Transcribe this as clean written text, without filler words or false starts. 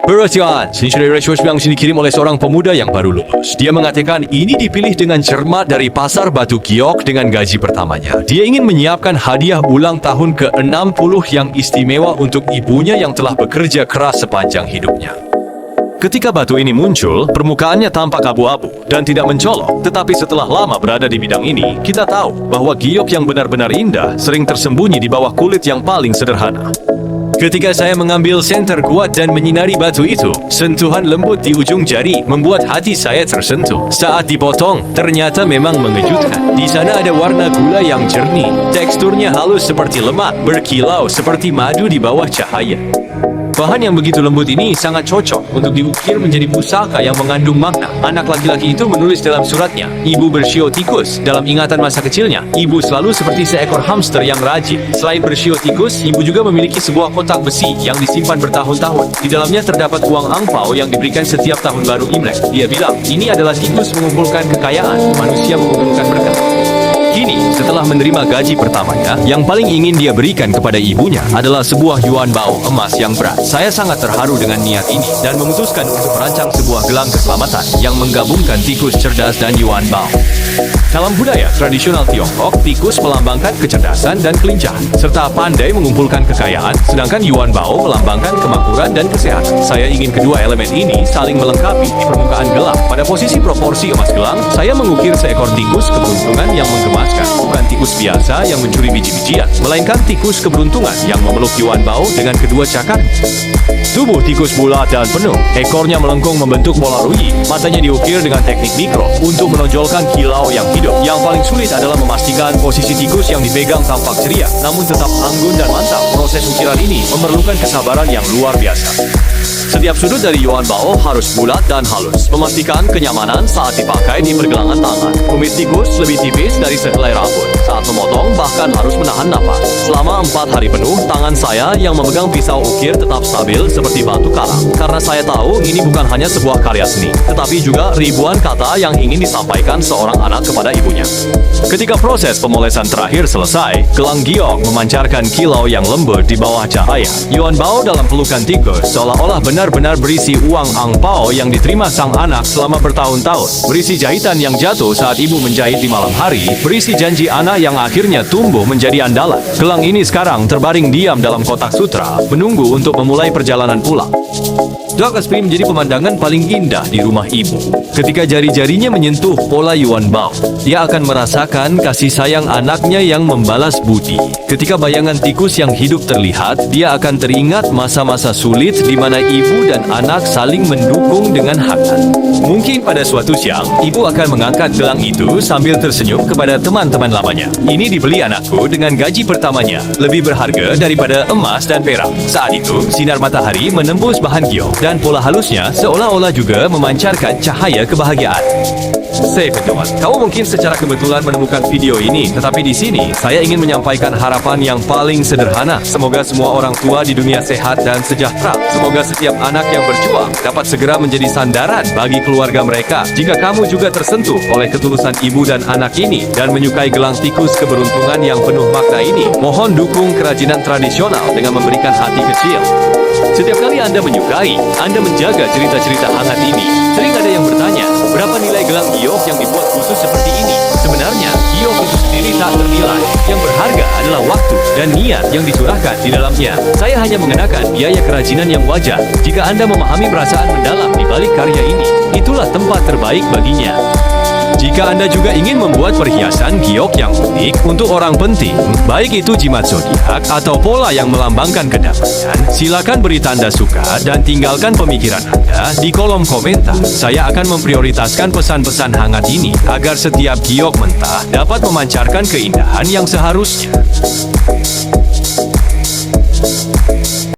Perhatian, Cincinnati Racehorse yang dikirim oleh seorang pemuda yang baru lulus. Dia mengatakan ini dipilih dengan cermat dari pasar batu giok dengan gaji pertamanya. Dia ingin menyiapkan hadiah ulang tahun ke-60 yang istimewa untuk ibunya yang telah bekerja keras sepanjang hidupnya. Ketika batu ini muncul, permukaannya tampak abu-abu dan tidak mencolok. Tetapi setelah lama berada di bidang ini, kita tahu bahwa giok yang benar-benar indah sering tersembunyi di bawah kulit yang paling sederhana. Ketika saya mengambil senter kuat dan menyinari batu itu, sentuhan lembut di ujung jari membuat hati saya tersentuh. Saat dipotong, ternyata memang mengejutkan. Di sana ada warna gula yang jernih, teksturnya halus seperti lemak, berkilau seperti madu di bawah cahaya. Bahan yang begitu lembut ini sangat cocok untuk diukir menjadi pusaka yang mengandung makna. Anak laki-laki itu menulis dalam suratnya, ibu bersio tikus. Dalam ingatan masa kecilnya, ibu selalu seperti seekor hamster yang rajin. Selain bersio tikus, ibu juga memiliki sebuah kotak besi yang disimpan bertahun-tahun. Di dalamnya terdapat uang angpau yang diberikan setiap tahun baru Imlek. Dia bilang, ini adalah tikus mengumpulkan kekayaan, manusia mengumpulkan berkah. Kini, setelah menerima gaji pertamanya, yang paling ingin dia berikan kepada ibunya adalah sebuah yuan bao emas yang berat. Saya sangat terharu dengan niat ini dan memutuskan untuk merancang sebuah gelang keselamatan yang menggabungkan tikus cerdas dan yuan bao. Dalam budaya tradisional Tiongkok, tikus melambangkan kecerdasan dan kelincahan, serta pandai mengumpulkan kekayaan, sedangkan yuan bao melambangkan kemakmuran dan kesehatan. Saya ingin kedua elemen ini saling melengkapi di permukaan gelang. Pada posisi proporsi emas gelang, saya mengukir seekor tikus keberuntungan yang menggemaskan. Bukan tikus biasa yang mencuri biji-bijian, melainkan tikus keberuntungan yang memeluk yuan bao dengan kedua cakar. Tubuh tikus bulat dan penuh, ekornya melengkung membentuk pola ruyi, matanya diukir dengan teknik mikro untuk menonjolkan kilau yang hidup. Yang paling sulit adalah memastikan posisi tikus yang dipegang tampak ceria, namun tetap anggun dan mantap. Proses ukiran ini memerlukan kesabaran yang luar biasa. Setiap sudut dari yuan bao harus bulat dan halus, memastikan kenyamanan saat dipakai di pergelangan tangan. Kumis tikus lebih tipis dari sehelai rambut. Saat memotong, bahkan harus menahan napas. Selama 4 hari penuh, tangan saya yang memegang pisau ukir tetap stabil seperti batu karang. Karena saya tahu ini bukan hanya sebuah karya seni, tetapi juga ribuan kata yang ingin disampaikan seorang anak kepada ibunya. Ketika proses pemolesan terakhir selesai, gelang giok memancarkan kilau yang lembut di bawah cahaya. Yuan bao dalam pelukan tikus seolah-olah benar-benar berisi uang angpao yang diterima sang anak selama bertahun-tahun. Berisi jahitan yang jatuh saat ibu menjahit di malam hari, berisi janji anak yang akhirnya tumbuh menjadi andalan. Gelang ini sekarang terbaring diam dalam kotak sutra, menunggu untuk memulai perjalanan pulang. Dark Spring menjadi pemandangan paling indah di rumah ibu. Ketika jari-jarinya menyentuh pola yuan bao, dia akan merasakan kasih sayang anaknya yang membalas budi. Ketika bayangan tikus yang hidup terlihat, dia akan teringat masa-masa sulit di mana ibu dan anak saling mendukung dengan hangat. Mungkin pada suatu siang, ibu akan mengangkat gelang itu sambil tersenyum kepada teman-teman lamanya. Ini dibeli anakku dengan gaji pertamanya, lebih berharga daripada emas dan perak. Saat itu, sinar matahari menembus bahan giok dan pola halusnya seolah-olah juga memancarkan cahaya kebahagiaan. Teman, kamu mungkin secara kebetulan menemukan video ini, tetapi di sini saya ingin menyampaikan harapan yang paling sederhana. Semoga semua orang tua di dunia sehat dan sejahtera. Semoga setiap anak yang berjuang dapat segera menjadi sandaran bagi keluarga mereka. Jika kamu juga tersentuh oleh ketulusan ibu dan anak ini dan menyukai gelang tikus keberuntungan yang penuh makna ini, mohon dukung kerajinan tradisional dengan memberikan hati kecil. Setiap kali Anda menyukai, Anda menjaga cerita-cerita hangat ini. Sering ada yang bertanya, berapa nilai gelang giok yang dibuat khusus seperti ini? Sebenarnya, giok itu sendiri tak ternilai. Yang berharga adalah waktu dan niat yang dicurahkan di dalamnya. Saya hanya mengenakan biaya kerajinan yang wajar. Jika Anda memahami perasaan mendalam di balik karya ini, itulah tempat terbaik baginya. Jika Anda juga ingin membuat perhiasan giok yang unik untuk orang penting, baik itu jimat zodiak atau pola yang melambangkan kedamaian, silakan beri tanda suka dan tinggalkan pemikiran Anda di kolom komentar. Saya akan memprioritaskan pesan-pesan hangat ini agar setiap giok mentah dapat memancarkan keindahan yang seharusnya.